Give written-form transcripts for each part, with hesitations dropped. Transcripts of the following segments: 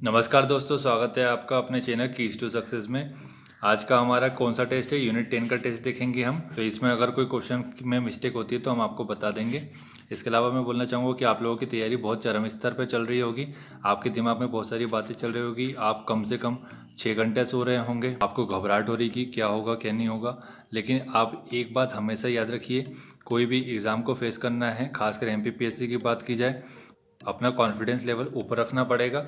नमस्कार दोस्तों, स्वागत है आपका अपने चैनल कीज टू सक्सेस में। आज का हमारा कौन सा टेस्ट है? यूनिट 10 का टेस्ट देखेंगे हम। तो इसमें अगर कोई क्वेश्चन में मिस्टेक होती है तो हम आपको बता देंगे। इसके अलावा मैं बोलना चाहूँगा कि आप लोगों की तैयारी बहुत चरम स्तर पर चल रही होगी। आपके दिमाग में बहुत सारी बातें चल रही होगी। आप कम से कम 6 घंटे सो रहे होंगे। आपको घबराहट हो रही कि क्या होगा क्या नहीं होगा। लेकिन आप एक बात हमेशा याद रखिए, कोई भी एग्ज़ाम को फेस करना है, खासकर MPPSC की बात की जाए, अपना कॉन्फिडेंस लेवल ऊपर रखना पड़ेगा।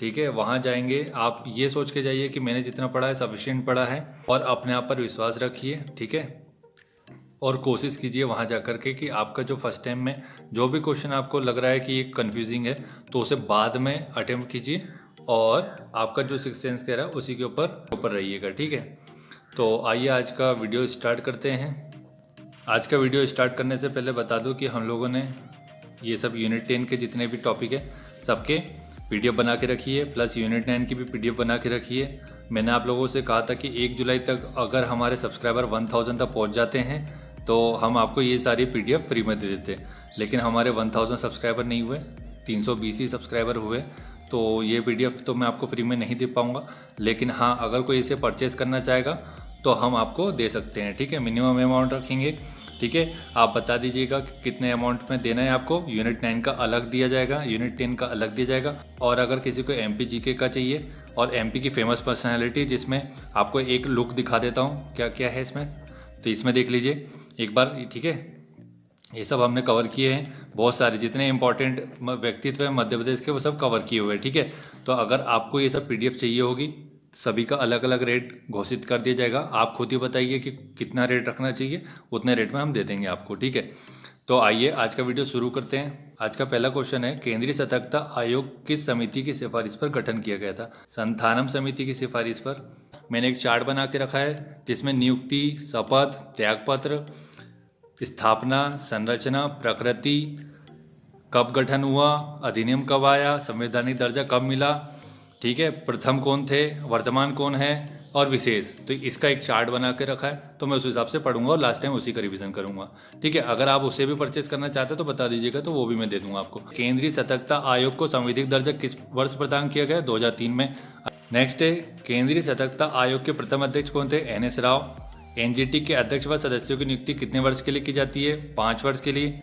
ठीक है, वहाँ जाएंगे आप ये सोच के जाइए कि मैंने जितना पढ़ा है सफिशिएंट पढ़ा है, और अपने आप पर विश्वास रखिए। ठीक है, और कोशिश कीजिए वहाँ जा कर के कि आपका जो फर्स्ट टाइम में जो भी क्वेश्चन आपको लग रहा है कि ये कन्फ्यूजिंग है तो उसे बाद में अटेम्प्ट कीजिए, और आपका जो सिक्स सेंस कह रहा है उसी के ऊपर रहिएगा। ठीक है, तो आइए आज का वीडियो स्टार्ट करते हैं। आज का वीडियो स्टार्ट करने से पहले बता दूं कि हम लोगों ने ये सब यूनिट 10 के जितने भी टॉपिक है सबके PDF बना के रखी है, प्लस यूनिट 9 की भी PDF बना के रखी है। मैंने आप लोगों से कहा था कि 1 जुलाई तक अगर हमारे सब्सक्राइबर 1000 तक पहुंच जाते हैं तो हम आपको ये सारी PDF फ्री में दे देते। लेकिन हमारे 1000 सब्सक्राइबर नहीं हुए, 320 ही सब्सक्राइबर हुए, तो ये PDF तो मैं आपको फ्री में नहीं दे पाऊँगा। लेकिन हाँ, अगर कोई इसे परचेज़ करना चाहेगा तो हम आपको दे सकते हैं। ठीक है, मिनिमम अमाउंट रखेंगे। ठीक है, आप बता दीजिएगा कि कितने अमाउंट में देना है आपको। यूनिट 9 का अलग दिया जाएगा, यूनिट 10 का अलग दिया जाएगा। और अगर किसी को MP GK का चाहिए और MP की फेमस पर्सनालिटी, जिसमें आपको एक लुक दिखा देता हूँ क्या क्या है इसमें, तो इसमें देख लीजिए एक बार। ठीक है, ये सब हमने कवर किए हैं, बहुत सारे जितने इंपॉर्टेंट व्यक्तित्व हैं मध्य प्रदेश के वो सब कवर किए हुए हैं। ठीक है, तो अगर आपको ये सब PDF चाहिए होगी, सभी का अलग अलग रेट घोषित कर दिया जाएगा। आप खुद ही बताइए कि कितना रेट रखना चाहिए, उतने रेट में हम दे देंगे आपको। ठीक है, तो आइए आज का वीडियो शुरू करते हैं। आज का पहला क्वेश्चन है, केंद्रीय सतर्कता आयोग किस समिति की सिफारिश पर गठन किया गया था? संथानम समिति की सिफारिश पर। मैंने एक चार्ट बना के रखा है जिसमें नियुक्ति, शपथ, त्यागपत्र, स्थापना, संरचना, प्रकृति, कब गठन हुआ, अधिनियम कब आया, संवैधानिक दर्जा कब मिला, ठीक है, प्रथम कौन थे, वर्तमान कौन है, और विशेष। तो इसका एक चार्ट बना के रखा है, तो मैं उस हिसाब से पढ़ूंगा और लास्ट टाइम उसी का रिवीजन करूंगा। ठीक है, अगर आप उसे भी परचेज करना चाहते हो तो बता दीजिएगा, तो वो भी मैं दे दूंगा आपको। केंद्रीय सतर्कता आयोग को संवैधानिक दर्जा किस वर्ष प्रदान किया गया? 2003 में। नेक्स्ट है, केंद्रीय सतर्कता आयोग के प्रथम अध्यक्ष कौन थे? NS राव। NGT के अध्यक्ष व सदस्यों की नियुक्ति कितने वर्ष के लिए की जाती है? 5 वर्ष के लिए।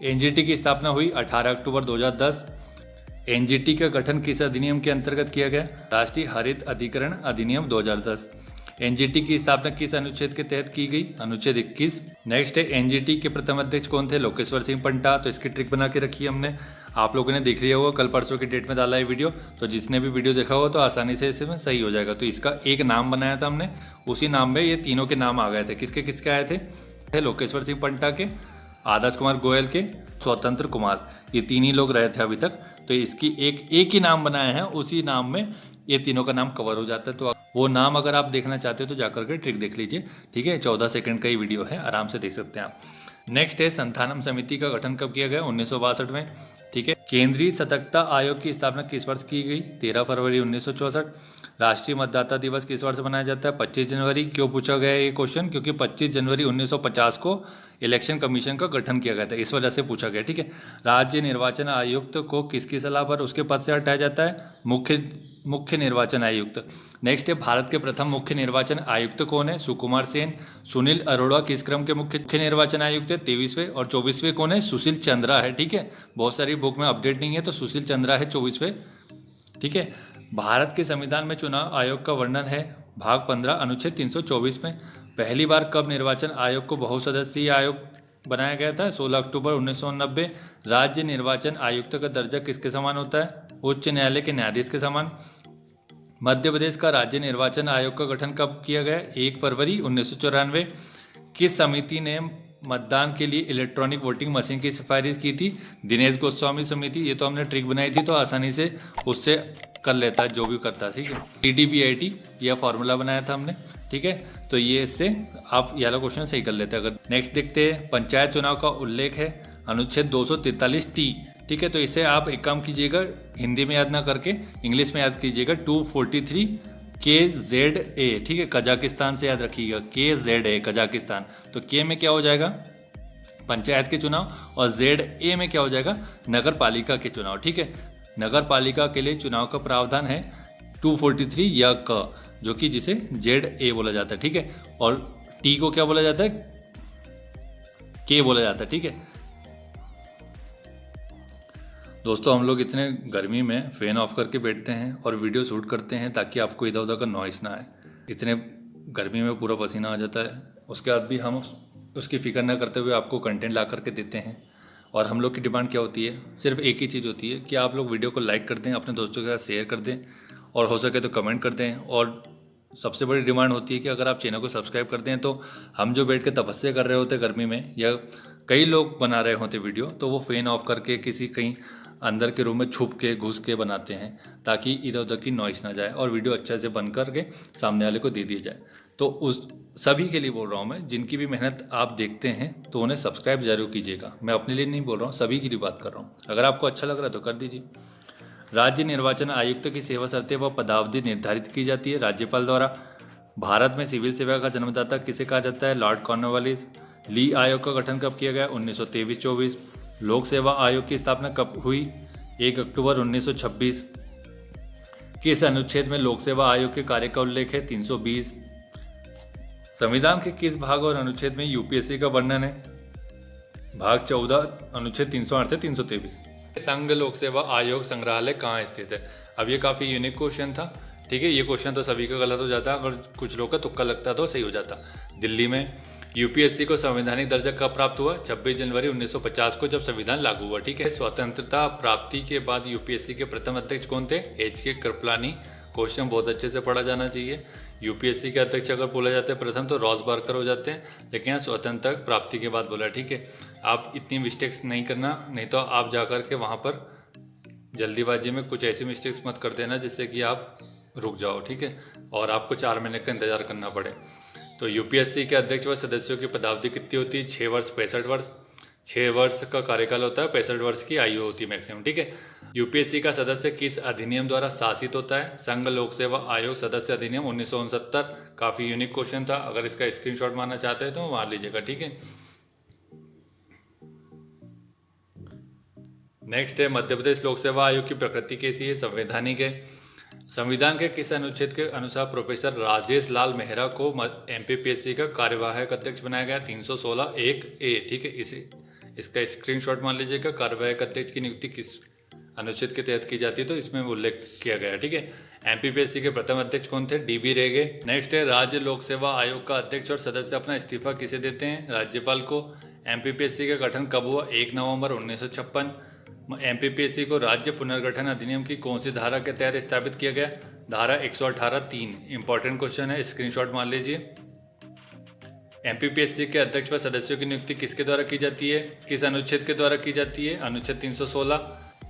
NGT की स्थापना हुई 18 अक्टूबर 2010। NGT का गठन किस अधिनियम के अंतर्गत किया गया? राष्ट्रीय हरित अधिकरण अधिनियम 2010। NGT की स्थापना किस अनुच्छेद के तहत की गई? अनुच्छेद 21। नेक्स्ट है, NGT के प्रथम अध्यक्ष कौन थे? लोकेश्वर सिंह पंटा। तो इसकी ट्रिक बना के रखी है हमने, आप लोगों ने देख लिया होगा, कल परसों की डेट में डाला है वीडियो, तो जिसने भी वीडियो देखा होगा तो आसानी से इसमें सही हो जाएगा। तो इसका एक नाम बनाया था हमने, उसी नाम में ये तीनों के नाम आ गए थे। किसके किसके आए थे? लोकेश्वर सिंह पंटा के, आदर्श कुमार गोयल के, स्वतंत्र कुमार, ये तीन ही लोग रहे थे अभी तक। तो इसकी एक ही नाम बनाए हैं, उसी नाम में ये तीनों का नाम कवर हो जाता है। तो वो नाम अगर आप देखना चाहते हो तो जाकर के ट्रिक देख लीजिए। ठीक है, 14 सेकंड का ही वीडियो है, आराम से देख सकते हैं आप। नेक्स्ट है, संथानम समिति का गठन कब किया गया? 1962 में। ठीक है, केंद्रीय सतर्कता आयोग की स्थापना किस वर्ष की गई? 13 फरवरी 1964। राष्ट्रीय मतदाता दिवस किस वर्ष मनाया जाता है? 25 जनवरी। क्यों पूछा गया ये क्वेश्चन? क्योंकि 25 जनवरी 1950 को इलेक्शन कमीशन का गठन किया गया था, इस वजह से पूछा गया। ठीक है, राज्य निर्वाचन आयुक्त को किसकी सलाह पर उसके पद से हटाया जाता है? मुख्य निर्वाचन आयुक्त। नेक्स्ट है, भारत के प्रथम मुख्य निर्वाचन आयुक्त कौन है? सुकुमार सेन। सुनील अरोड़ा किस क्रम के मुख्य निर्वाचन आयुक्त है? 23वें। और 24वें कौन है? सुशील चंद्रा है। ठीक है, बहुत सारी बुक में अपडेट नहीं है, तो सुशील चंद्रा है 24वें। ठीक है, भारत के संविधान में चुनाव आयोग का वर्णन है भाग 15 अनुच्छेद 324 में। पहली बार कब निर्वाचन आयोग को बहुसदस्यीय आयोग बनाया गया था? 16 अक्टूबर 1990। राज्य निर्वाचन आयुक्त का दर्जा किसके समान होता है? उच्च न्यायालय के न्यायाधीश के समान। मध्य प्रदेश का राज्य निर्वाचन आयोग का गठन कब किया गया? 1 फरवरी 1994। किस समिति ने मतदान के लिए इलेक्ट्रॉनिक वोटिंग मशीन की सिफारिश की थी? दिनेश गोस्वामी समिति। ये तो हमने ट्रिक बनाई थी, तो आसानी से उससे कर लेता है जो भी करता है। ठीक है, TDBIT यह फॉर्मूला बनाया था हमने। ठीक है, तो ये इससे आप ये वाला क्वेश्चन सही कर लेते हैं। अगर नेक्स्ट देखते हैं, पंचायत चुनाव का उल्लेख है अनुच्छेद 243T। ठीक है, तो इसे आप एक काम कीजिएगा, हिंदी में याद ना करके इंग्लिश में याद कीजिएगा, 243KZA। ठीक है, कजाकिस्तान से याद रखिएगा, KZA कजाकिस्तान। तो के में क्या हो जाएगा? पंचायत के चुनाव, और ZA में क्या हो जाएगा? नगर पालिका के चुनाव। ठीक है, नगर पालिका के लिए चुनाव का प्रावधान है 243 या क, जो कि जिसे ZA बोला जाता है, ठीक है। और T को क्या बोला जाता है, K बोला जाता है, ठीक है। दोस्तों हम लोग इतने गर्मी में फ़ैन ऑफ करके बैठते हैं और वीडियो शूट करते हैं ताकि आपको इधर उधर का नॉइस ना आए। इतने गर्मी में पूरा पसीना आ जाता है, उसके बाद भी हम उसकी फ़िक्र ना करते हुए आपको कंटेंट ला करके देते हैं। और हम लोग की डिमांड क्या होती है, सिर्फ एक ही चीज़ होती है कि आप लोग वीडियो को लाइक कर दें, अपने दोस्तों के साथ शेयर कर दें और हो सके तो कमेंट कर दें। और सबसे बड़ी डिमांड होती है कि अगर आप चैनल को सब्सक्राइब कर दें तो हम जो बैठ के तपस्या कर रहे होते गर्मी में, या कई लोग बना रहे होते वीडियो, तो वो फ़ैन ऑफ करके किसी कहीं अंदर के रूम में छुप के घुस के बनाते हैं ताकि इधर उधर की नॉइस ना जाए और वीडियो अच्छे से बन करके सामने वाले को दे दी जाए। तो उस सभी के लिए बोल रहा हूँ मैं, जिनकी भी मेहनत आप देखते हैं तो उन्हें सब्सक्राइब जरूर कीजिएगा। मैं अपने लिए नहीं बोल रहा हूँ, सभी के लिए बात कर रहा हूँ। अगर आपको अच्छा लग रहा है तो कर दीजिए। राज्य निर्वाचन आयुक्त की सेवा शर्तें व पदावधि निर्धारित की जाती है राज्यपाल द्वारा। भारत में सिविल सेवा का जन्मदाता किसे कहा जाता है, लॉर्ड कॉर्नवालिस। ली आयोग का गठन कब किया गया, 1923-24। लोक सेवा आयोग की स्थापना कब हुई, 1 अक्टूबर 1926। किस अनुच्छेद में लोक सेवा आयोग के कार्य का उल्लेख है, 320। संविधान के किस भाग और अनुच्छेद में यूपीएससी का वर्णन है, भाग 14, अनुच्छेद 308 से 323। संघ लोक सेवा आयोग संग्रहालय कहाँ स्थित है। अब ये काफ़ी यूनिक क्वेश्चन था, ठीक है। ये क्वेश्चन तो सभी का गलत हो जाता, अगर कुछ लोग का तुक्का लगता तो सही हो जाता। दिल्ली में यूपीएससी को संवैधानिक दर्जा कब प्राप्त हुआ, 26 जनवरी 1950 को, जब संविधान लागू हुआ, ठीक है। स्वतंत्रता प्राप्ति के बाद यूपीएससी के प्रथम अध्यक्ष कौन थे, HK कृपलानी। क्वेश्चन बहुत अच्छे से पढ़ा जाना चाहिए। यूपीएससी के अध्यक्ष अगर बोला जाता है प्रथम तो रॉस बार्कर हो जाते हैं, लेकिन यहाँ स्वतंत्रता प्राप्ति के बाद बोला, ठीक है। आप इतनी मिस्टेक्स नहीं करना, नहीं तो आप जा कर के वहाँ पर जल्दीबाजी में कुछ ऐसी मिस्टेक्स मत कर देना जिससे कि आप रुक जाओ, ठीक है, और आपको 4 महीने का इंतजार करना पड़े। तो यूपीएससी के अध्यक्ष व सदस्यों की पदावधि कितनी होती है, 6 वर्ष 65 वर्ष। 6 वर्ष का कार्यकाल होता है, 65 वर्ष की आयु होती है मैक्सिमम, ठीक है। यूपीएससी का सदस्य किस अधिनियम द्वारा शासित होता है, संघ लोक सेवा आयोग सदस्य अधिनियम 1969। काफ़ी यूनिक क्वेश्चन था, अगर इसका स्क्रीनशॉट मारना चाहते हैं तो मार लीजिएगा, ठीक है। नेक्स्ट है मध्य प्रदेश लोक सेवा आयोग की प्रकृति कैसी है, संवैधानिक है। संविधान के किस अनुच्छेद के अनुसार प्रोफेसर राजेश लाल मेहरा को एमपीपीएससी का कार्यवाहक अध्यक्ष बनाया गया, 316(1)(a), ठीक है। इसका स्क्रीनशॉट मान लीजिएगा। कार्यवाहक अध्यक्ष की नियुक्ति किस अनुच्छेद के तहत की जाती है, तो इसमें उल्लेख किया गया है, ठीक है। एमपीपीएससी के प्रथम अध्यक्ष कौन थे, DB रेगे। नेक्स्ट है राज्य लोक सेवा आयोग का अध्यक्ष और सदस्य अपना इस्तीफा किसे देते हैं, राज्यपाल को। एमपीपीएससी का गठन कब हुआ, 1 नवंबर 1956। एमपीपीएससी को राज्य पुनर्गठन अधिनियम की कौन सी धारा के तहत स्थापित किया गया, धारा 118(3). इंपॉर्टेंट क्वेश्चन है, स्क्रीनशॉट मान लीजिए। एमपीपीएससी के अध्यक्ष व सदस्यों की नियुक्ति किसके द्वारा की जाती है, किस अनुच्छेद के द्वारा की जाती है, अनुच्छेद 316।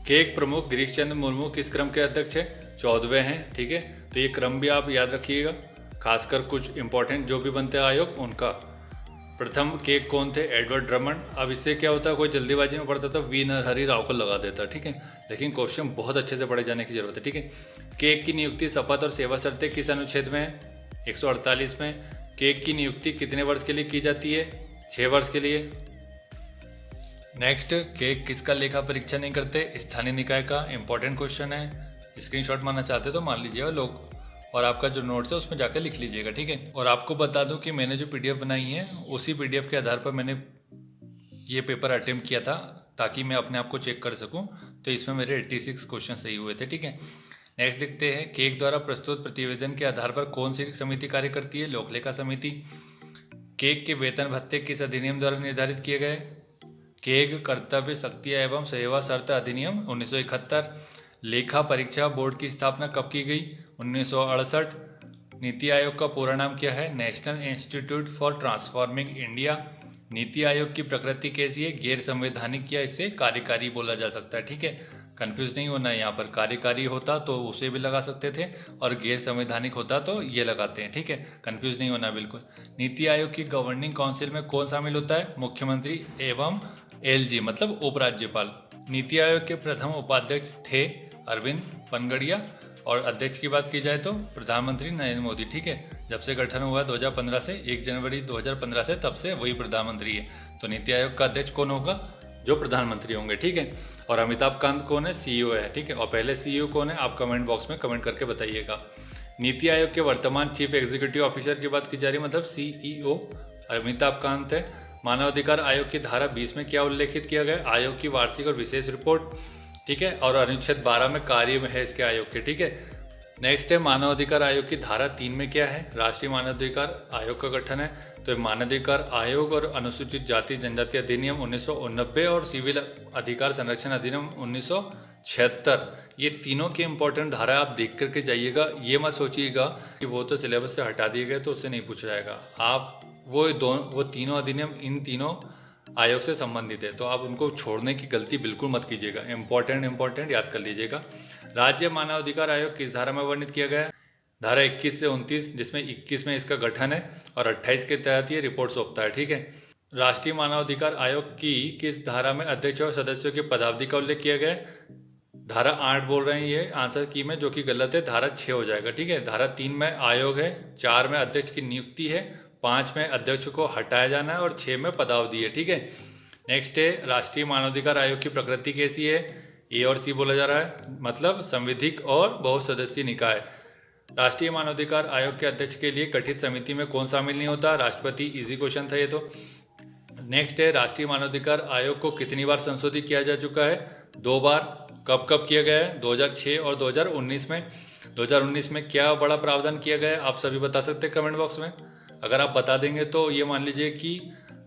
केक प्रमुख गिरीश चंद्र मुर्मू किस क्रम के अध्यक्ष है, 14वें हैं, ठीक है। तो ये क्रम भी आप याद रखिएगा, खासकर कुछ इंपॉर्टेंट जो भी बनते हैं आयोग उनका। प्रथम केक कौन थे, एडवर्ड ड्रमंड। अब इससे क्या होता है, कोई जल्दीबाजी में पढ़ता तो वी नरहरि राव को लगा देता, ठीक है, लेकिन क्वेश्चन बहुत अच्छे से पढ़े जाने की जरूरत है, ठीक है। केक की नियुक्ति शपथ और सेवा शर्तें किस अनुच्छेद में है, 148 में। केक की नियुक्ति कितने वर्ष के लिए की जाती है, 6 वर्ष के लिए। नेक्स्ट, केक किसका लेखा परीक्षा नहीं करते, स्थानीय निकाय का। इंपॉर्टेंट क्वेश्चन है, स्क्रीनशॉट मारना चाहते तो मान लीजिएगा लोग, और आपका जो नोट्स है उसमें जाकर लिख लीजिएगा, ठीक है। और आपको बता दूं कि मैंने जो पीडीएफ बनाई है उसी पीडीएफ के आधार पर मैंने ये पेपर अटेम्प्ट किया था ताकि मैं अपने आप को चेक कर सकूं। तो इसमें मेरे 86 क्वेश्चन सही हुए थे, ठीक है। नेक्स्ट देखते हैं, केक द्वारा प्रस्तुत प्रतिवेदन के आधार पर कौन सी समिति कार्य करती है, लोकलेखा समिति। केक के वेतन भत्ते किस अधिनियम द्वारा निर्धारित किए गए, केक कर्तव्य शक्तियाँ एवं सेवा शर्त अधिनियम 1971। लेखा परीक्षा बोर्ड की स्थापना कब की गई, 1968। नीति आयोग का पूरा नाम क्या है, national institute for transforming India. NITI Aayog की प्रकृति कैसी है, गैर संवैधानिक या इसे कार्यकारी बोला जा सकता है, ठीक है। कंफ्यूज नहीं होना है, यहाँ पर कार्यकारी होता तो उसे भी लगा सकते थे और गैर संवैधानिक होता तो ये लगाते हैं, ठीक है। कंफ्यूज नहीं होना बिल्कुल। नीति आयोग की गवर्निंग काउंसिल में कौन शामिल होता है, मुख्यमंत्री एवं LG मतलब उपराज्यपाल। नीति आयोग के प्रथम उपाध्यक्ष थे अरविंद पनगड़िया, और अध्यक्ष की बात की जाए तो प्रधानमंत्री नरेंद्र मोदी, ठीक है। जब से गठन हुआ 2015 से, 1 जनवरी 2015 से, तब से वही प्रधानमंत्री है। तो नीति आयोग का अध्यक्ष कौन होगा, जो प्रधानमंत्री होंगे, ठीक है। और अमिताभ कांत कौन है? CEO है, ठीक है। और पहले CEO कौन है? आप कमेंट बॉक्स में कमेंट करके बताइएगा। नीति आयोग के वर्तमान चीफ एग्जीक्यूटिव ऑफिसर की बात की जा रही है, मतलब CEO अमिताभ कांत है। मानवाधिकार आयोग की धारा 20 में क्या उल्लेखित किया गया? आयोग की वार्षिक और विशेष रिपोर्ट, ठीक है। और अनुच्छेद 12 में कार्य में है इसके आयोग के, ठीक है। नेक्स्ट है मानवाधिकार आयोग की धारा 3 में क्या है? राष्ट्रीय मानवाधिकार आयोग का गठन है। तो मानवाधिकार आयोग और अनुसूचित जाति जनजाति अधिनियम 1989 और सिविल अधिकार संरक्षण अधिनियम 1976, ये तीनों के इंपॉर्टेंट धारा आप देख करके जाइएगा। ये मत सोचिएगा कि वो तो सिलेबस से हटा दिए गए तो उससे नहीं पूछा जाएगा। आप वो तीनों अधिनियम इन तीनों आयोग से संबंधित है, तो आप उनको छोड़ने की गलती बिल्कुल मत कीजिएगा। इंपॉर्टेंट याद कर लीजिएगा। राज्य मानवाधिकार आयोग किस धारा में वर्णित किया गया है? धारा 21 से 29, जिसमें 21 में इसका गठन है और 28 के तहत ये रिपोर्ट सौंपता है, ठीक है। राष्ट्रीय मानवाधिकार आयोग की किस धारा में अध्यक्ष और सदस्यों की पदावधि का उल्लेख किया गया है? धारा 8 बोल रहे हैं ये आंसर की में, जो कि गलत है। धारा 6 हो जाएगा, ठीक है। धारा 3 में आयोग है, 4 में अध्यक्ष की नियुक्ति है, 5 में अध्यक्ष को हटाया जाना है और 6 में पदावधि है, ठीक है। नेक्स्ट है राष्ट्रीय मानवाधिकार आयोग की प्रकृति कैसी है? A और C बोला जा रहा है, मतलब संविधिक और बहुसदस्यीय निकाय। राष्ट्रीय मानवाधिकार आयोग के अध्यक्ष के लिए गठित समिति में कौन शामिल नहीं होता? राष्ट्रपति। इजी क्वेश्चन था ये तो। नेक्स्ट है राष्ट्रीय मानवाधिकार आयोग को कितनी बार संशोधित किया जा चुका है? 2 बार। कब कब किया गया है? 2006 और 2019 में। 2019 में क्या बड़ा प्रावधान किया गया है? आप सभी बता सकते हैं कमेंट बॉक्स में। अगर आप बता देंगे तो ये मान लीजिए कि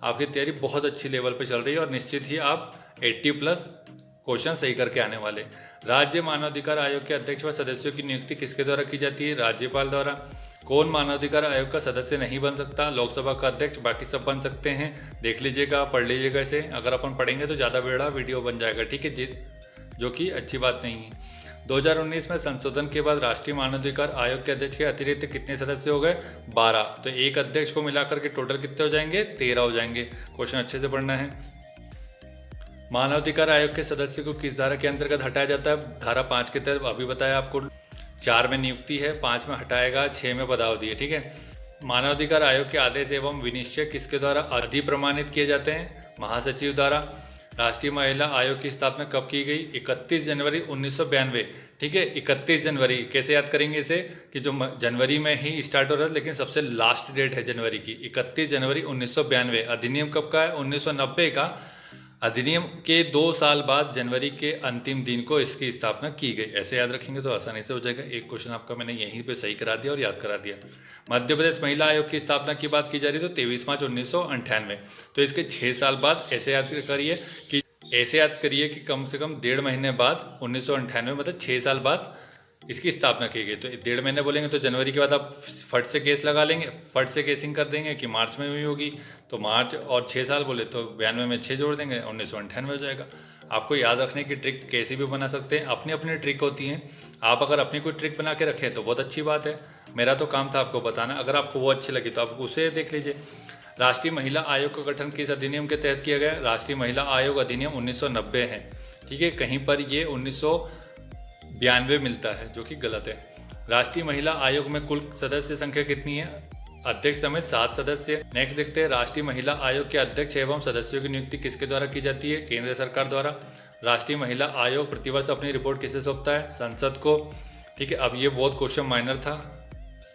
आपकी तैयारी बहुत अच्छी लेवल पे चल रही है और निश्चित ही आप 80+ क्वेश्चन सही करके आने वाले। राज्य मानवाधिकार आयोग के अध्यक्ष व सदस्यों की नियुक्ति किसके द्वारा की जाती है? राज्यपाल द्वारा। कौन मानवाधिकार आयोग का सदस्य नहीं बन सकता? लोकसभा का अध्यक्ष, बाकी सब बन सकते हैं। देख लीजिएगा, पढ़ लीजिएगा इसे। अगर अपन पढ़ेंगे तो ज़्यादा बड़ा वीडियो बन जाएगा, ठीक है, जो कि अच्छी बात नहीं है। 2019 में संशोधन के बाद राष्ट्रीय मानवाधिकार आयोग के अध्यक्ष के अतिरिक्त कितने सदस्य हो गए? 12। तो एक अध्यक्ष को मिलाकर के टोटल कितने हो जाएंगे? 13 हो जाएंगे। क्वेश्चन अच्छे से पढ़ना है। मानवाधिकार आयोग के सदस्य को किस धारा के अंतर्गत हटाया जाता है? धारा 5 के तहत अभी बताया आपको। 4 में नियुक्ति है, 5 में हटाएगा, 6 में पदावधि है, ठीक है। मानवाधिकार आयोग के आदेश एवं विनिश्चय किसके द्वारा अधिप्रमाणित किए जाते हैं? महासचिव द्वारा। राष्ट्रीय महिला आयोग की स्थापना कब की गई? 31 जनवरी 1992, ठीक है। 31 जनवरी कैसे याद करेंगे इसे कि जो जनवरी में ही स्टार्ट हो रहा है, लेकिन सबसे लास्ट डेट है जनवरी की। 31 जनवरी 1992। अधिनियम कब का है? 1990 का। अधिनियम के 2 साल बाद जनवरी के अंतिम दिन को इसकी स्थापना की गई। ऐसे याद रखेंगे तो आसानी से हो जाएगा। एक क्वेश्चन आपका मैंने यहीं पे सही करा दिया और याद करा दिया। मध्य प्रदेश महिला आयोग की स्थापना की बात की जा रही है तो 23 मार्च 1998। तो इसके 6 साल बाद ऐसे याद करिए कि कम से कम 1.5 महीने बाद 1998, मतलब 6 साल बाद इसकी स्थापना की गई। तो 1.5 महीने बोलेंगे तो जनवरी के बाद आप फट से केस लगा लेंगे, फट से केसिंग कर देंगे कि मार्च में हुई होगी। तो मार्च और 6 साल बोले तो 92 में 6 जोड़ देंगे, 1998 हो जाएगा। आपको याद रखने की ट्रिक कैसे भी बना सकते हैं, अपनी अपनी ट्रिक होती हैं। आप अगर अपनी कोई ट्रिक बना के रखें तो बहुत अच्छी बात है। मेरा तो काम था आपको बताना, अगर आपको वो अच्छी लगी तो आप उसे देख लीजिए। राष्ट्रीय महिला आयोग का गठन किस अधिनियम के तहत किया गया? राष्ट्रीय महिला आयोग अधिनियम 1990 है, ठीक है। कहीं पर ये 1992 मिलता है, जो कि गलत है। राष्ट्रीय महिला आयोग में कुल सदस्य संख्या कितनी है? अध्यक्ष समेत 7 सदस्य। नेक्स्ट देखते हैं राष्ट्रीय महिला आयोग के अध्यक्ष एवं सदस्यों की नियुक्ति किसके द्वारा की जाती है? केंद्र सरकार द्वारा। राष्ट्रीय महिला आयोग प्रतिवर्ष अपनी रिपोर्ट किसे सौंपता है? संसद को, ठीक है। अब ये बहुत क्वेश्चन माइनर था,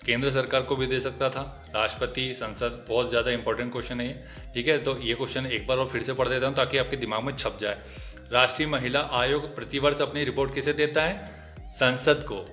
केंद्र सरकार को भी दे सकता था, राष्ट्रपति, संसद, बहुत ज़्यादा इंपॉर्टेंट क्वेश्चन है ये, ठीक है। तो ये क्वेश्चन एक बार और फिर से पढ़ देता हूँ ताकि आपके दिमाग में छप जाए। राष्ट्रीय महिला आयोग प्रतिवर्ष अपनी रिपोर्ट किसे देता है? संसद को।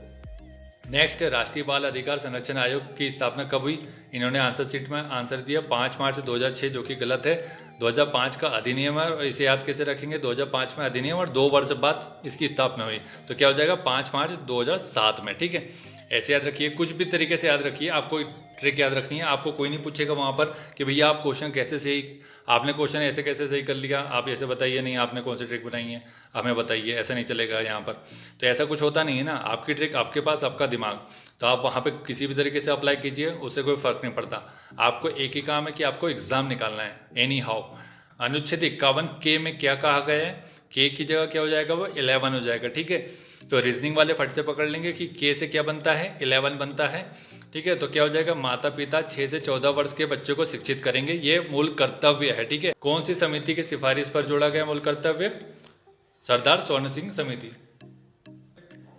नेक्स्ट है राष्ट्रीय बाल अधिकार संरक्षण आयोग की स्थापना कब हुई? इन्होंने आंसर शीट में आंसर दिया 5 मार्च 2006, जो कि गलत है। 2005 का अधिनियम है और इसे याद कैसे रखेंगे? 2005 में अधिनियम और 2 वर्ष बाद इसकी स्थापना हुई, तो क्या हो जाएगा? 5 मार्च 2007 में, ठीक है। ऐसे याद रखिए, कुछ भी तरीके से याद रखिए। आपको ट्रिक याद रखनी है। आपको कोई नहीं पूछेगा वहाँ पर कि भैया आप क्वेश्चन कैसे सही, आपने क्वेश्चन ऐसे कैसे सही कर लिया, आप ऐसे बताइए, नहीं आपने कौन सी ट्रिक बनाई है हमें बताइए, ऐसा नहीं चलेगा यहाँ पर। तो ऐसा कुछ होता नहीं है ना, आपकी ट्रिक आपके पास, आपका दिमाग, तो आप वहाँ पे किसी भी तरीके से अप्लाई कीजिए, उससे कोई फ़र्क नहीं पड़ता। आपको एक ही काम है कि आपको एग्ज़ाम निकालना है, एनी हाउ। अनुच्छेद 51 के में क्या कहा गया है? के की जगह क्या हो जाएगा? वो 11 हो जाएगा, ठीक है। तो रीजनिंग वाले फट से पकड़ लेंगे कि के से क्या बनता है? 11 बनता है, ठीक है। तो क्या हो जाएगा? माता पिता 6 से 14 वर्ष के बच्चों को शिक्षित करेंगे, ये मूल कर्तव्य है, ठीक है। कौन सी समिति की सिफारिश पर जोड़ा गया मूल कर्तव्य? सरदार स्वर्ण सिंह समिति।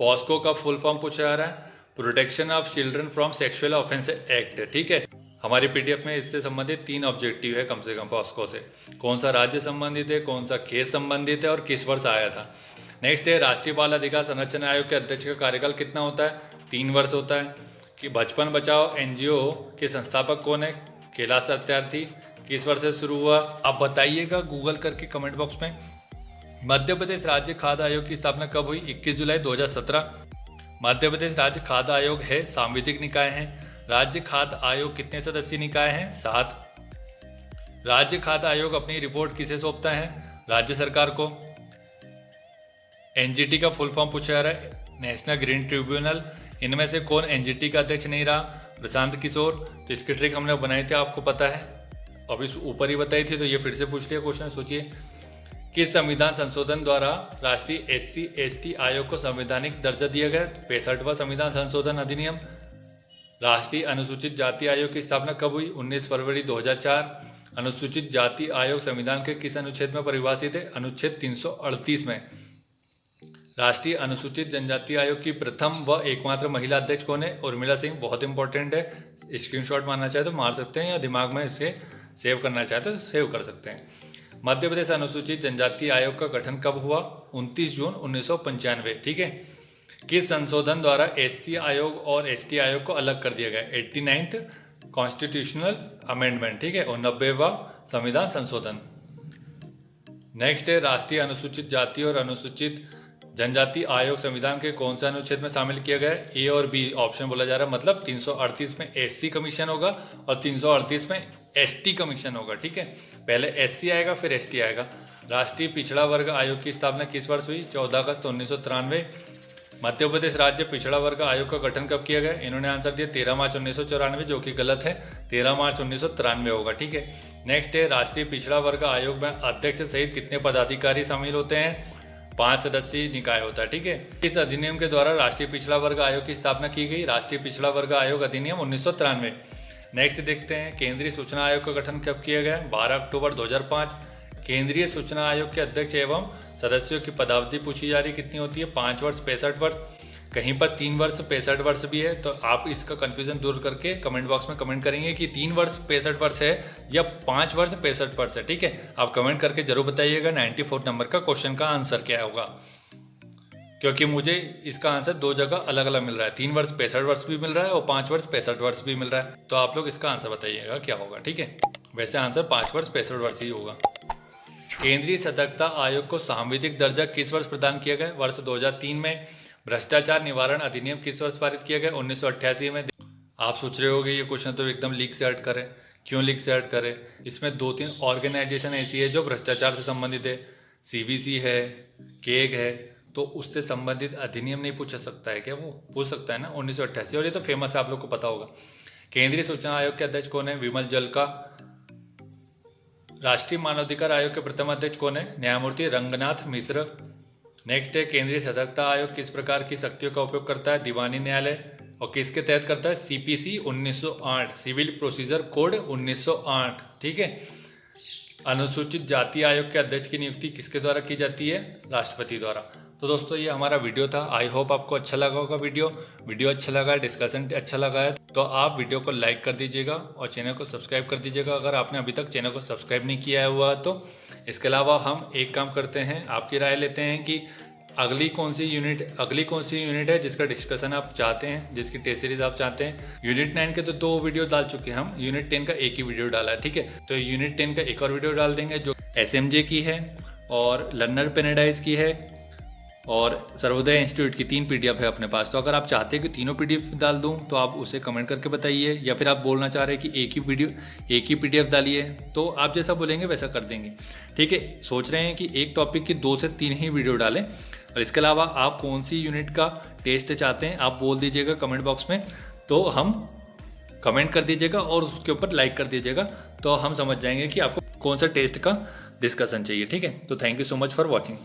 पॉस्को का फुल फॉर्म पूछा जा रहा है, protection of children from sexual offence act. ठीक है, हमारी पीडीएफ में इससे संबंधित 3 ऑब्जेक्टिव है कम से कम पॉस्को से। कौन सा राज्य संबंधित है, कौन सा केस संबंधित है और किस वर्ष आया था। नेक्स्ट है, राष्ट्रीय बाल अधिकार संरक्षण आयोग के अध्यक्ष का कार्यकाल कितना होता है, 3 वर्ष होता है। कि बचपन बचाओ एनजीओ के संस्थापक कौन है, कैलाश सत्यार्थी, किस वर्ष से शुरू हुआ आप बताइएगा गूगल करके कमेंट बॉक्स में। मध्य प्रदेश राज्य खाद्य आयोग की स्थापना कब हुई, 21 जुलाई 2017। मध्य प्रदेश राज्य खाद्य आयोग है सांविधिक निकाय है। राज्य खाद्य आयोग कितने सदस्यीय निकाय हैं, 7। राज्य खाद्य आयोग अपनी रिपोर्ट किसे सौंपता है, राज्य सरकार को। एनजीटी का फुल फॉर्म पूछा जा रहा है, नेशनल ग्रीन ट्रिब्यूनल। इनमें से कौन एनजीटी का अध्यक्ष नहीं रहा, प्रशांत किशोर। तो इसकी ट्रिक हमने बनाई थी, आपको पता है, अभी ऊपर ही बताई थी, तो ये फिर से पूछ लिया क्वेश्चन। सोचिए, किस संविधान संशोधन द्वारा राष्ट्रीय SC/ST आयोग को संवैधानिक दर्जा दिया गया, 65वां संविधान संशोधन अधिनियम। राष्ट्रीय अनुसूचित जाति आयोग की स्थापना कब हुई, 19 फरवरी 2004। अनुसूचित जाति आयोग संविधान के किस अनुच्छेद में परिभाषित है, अनुच्छेद 338 में। राष्ट्रीय अनुसूचित जनजाति आयोग की प्रथम व एकमात्र महिला अध्यक्ष कौन है, उर्मिला सिंह। बहुत इंपॉर्टेंट है, स्क्रीनशॉट मारना चाहे तो मार सकते हैं या दिमाग में इसे सेव करना चाहे तो सेव कर सकते हैं। मध्य प्रदेश अनुसूचित जनजाति आयोग का गठन कब हुआ, 29 जून 1995। ठीक है, किस संशोधन द्वारा SC आयोग और ST आयोग को अलग कर दिया गया, 89th कॉन्स्टिट्यूशनल अमेंडमेंट। ठीक है, और 90वां संविधान संशोधन। नेक्स्ट है, राष्ट्रीय अनुसूचित जाति और अनुसूचित जनजाति आयोग संविधान के कौन से अनुच्छेद में शामिल किया गया है, A और B ऑप्शन बोला जा रहा है। मतलब 338 में SC कमीशन होगा और 338 में ST कमीशन होगा। ठीक है, पहले SC आएगा फिर ST आएगा। राष्ट्रीय पिछड़ा वर्ग आयोग की स्थापना किस वर्ष हुई, 14 अगस्त 1993। मध्य प्रदेश राज्य पिछड़ा वर्ग आयोग का गठन कब किया गया, इन्होंने आंसर दिया 13 मार्च 1994, जो कि गलत है, 13 मार्च 1993 होगा। ठीक है, नेक्स्ट है, राष्ट्रीय पिछड़ा वर्ग आयोग में अध्यक्ष सहित कितने पदाधिकारी शामिल होते हैं, 5 सदस्यीय निकाय होता है। ठीक है, इस अधिनियम के द्वारा राष्ट्रीय पिछड़ा वर्ग आयोग की स्थापना की गई, राष्ट्रीय पिछड़ा वर्ग आयोग अधिनियम 1993। नेक्स्ट देखते हैं, केंद्रीय सूचना आयोग का गठन कब किया गया, 12 अक्टूबर 2005। केंद्रीय सूचना आयोग के अध्यक्ष एवं सदस्यों की पदावधि पूछी जा रही कितनी होती है, 5 वर्ष 65 वर्ष। कहीं पर 3 वर्ष 65 वर्ष भी है, तो आप इसका कंफ्यूजन दूर करके कमेंट बॉक्स में कमेंट करेंगे कि 3 वर्ष 65 वर्ष है या 5 वर्ष 65 वर्ष है। ठीक है, आप कमेंट करके जरूर बताइएगा 94 नंबर का क्वेश्चन का आंसर क्या होगा, क्योंकि मुझे इसका आंसर 2 जगह अलग अलग मिल रहा है, 3 वर्ष 65 वर्ष भी मिल रहा है और 5 वर्ष 65 वर्ष भी मिल रहा है। तो आप लोग इसका आंसर बताइएगा क्या होगा। ठीक है, वैसे आंसर 5 वर्ष 65 वर्ष ही होगा। केंद्रीय सतर्कता आयोग को सांविधिक दर्जा किस वर्ष प्रदान किया गया, वर्ष 2003 में। भ्रष्टाचार निवारण अधिनियम किस वर्ष पारित किया गया, 1988 में। आप सोच रहे होंगे ये क्वेश्चन तो एकदम लीक से हट कर है, क्यों लीक से हट कर है, इसमें 2-3 ऑर्गेनाइजेशन ऐसी है जो भ्रष्टाचार से संबंधित है, CBC है, केग है, तो उससे संबंधित अधिनियम नहीं पूछ सकता है क्या, वो पूछ सकता है ना, 1988। और ये तो फेमस है, आप लोग को पता होगा। केंद्रीय सूचना आयोग के अध्यक्ष कौन है, विमल जलका। राष्ट्रीय मानवाधिकार आयोग के प्रथम अध्यक्ष कौन है, न्यायमूर्ति रंगनाथ मिश्र। नेक्स्ट है, केंद्रीय सतर्कता आयोग किस प्रकार की शक्तियों का उपयोग करता है, दीवानी न्यायालय, और किसके तहत करता है, CPC 1908, सिविल प्रोसीजर कोड 1908। ठीक है, अनुसूचित जाति आयोग के अध्यक्ष की नियुक्ति किसके द्वारा की जाती है, राष्ट्रपति द्वारा। तो दोस्तों ये हमारा वीडियो था, आई होप आपको अच्छा लगा होगा। वीडियो अच्छा लगा है, डिस्कशन अच्छा लगा है तो आप वीडियो को लाइक कर दीजिएगा और चैनल को सब्सक्राइब कर दीजिएगा अगर आपने अभी तक चैनल को सब्सक्राइब नहीं किया हुआ तो। इसके अलावा हम एक काम करते हैं, आपकी राय लेते हैं कि अगली कौन सी यूनिट है जिसका डिस्कशन आप चाहते हैं, जिसकी टेस्ट सीरीज आप चाहते हैं। यूनिट 9 के तो 2 वीडियो डाल चुके हैं हम, यूनिट 10 का एक ही वीडियो डाला है। ठीक है, तो यूनिट 10 का एक और वीडियो डाल देंगे जो SMJ की है और लर्नर पैराडाइज की है और सर्वोदय इंस्टीट्यूट की 3 PDF है अपने पास। तो अगर आप चाहते हैं कि तीनों PDF डाल दूं तो आप उसे कमेंट करके बताइए, या फिर आप बोलना चाह रहे हैं कि एक ही PDF डालिए, तो आप जैसा बोलेंगे वैसा कर देंगे। ठीक है, सोच रहे हैं कि एक टॉपिक की 2 से 3 ही वीडियो डालें। और इसके अलावा आप कौन सी यूनिट का टेस्ट चाहते हैं आप बोल दीजिएगा कमेंट बॉक्स में, तो हम कमेंट कर दीजिएगा और उसके ऊपर लाइक कर दीजिएगा, तो हम समझ जाएंगे कि आपको कौन सा टेस्ट का डिस्कशन चाहिए। ठीक है, तो thank you so much for watching.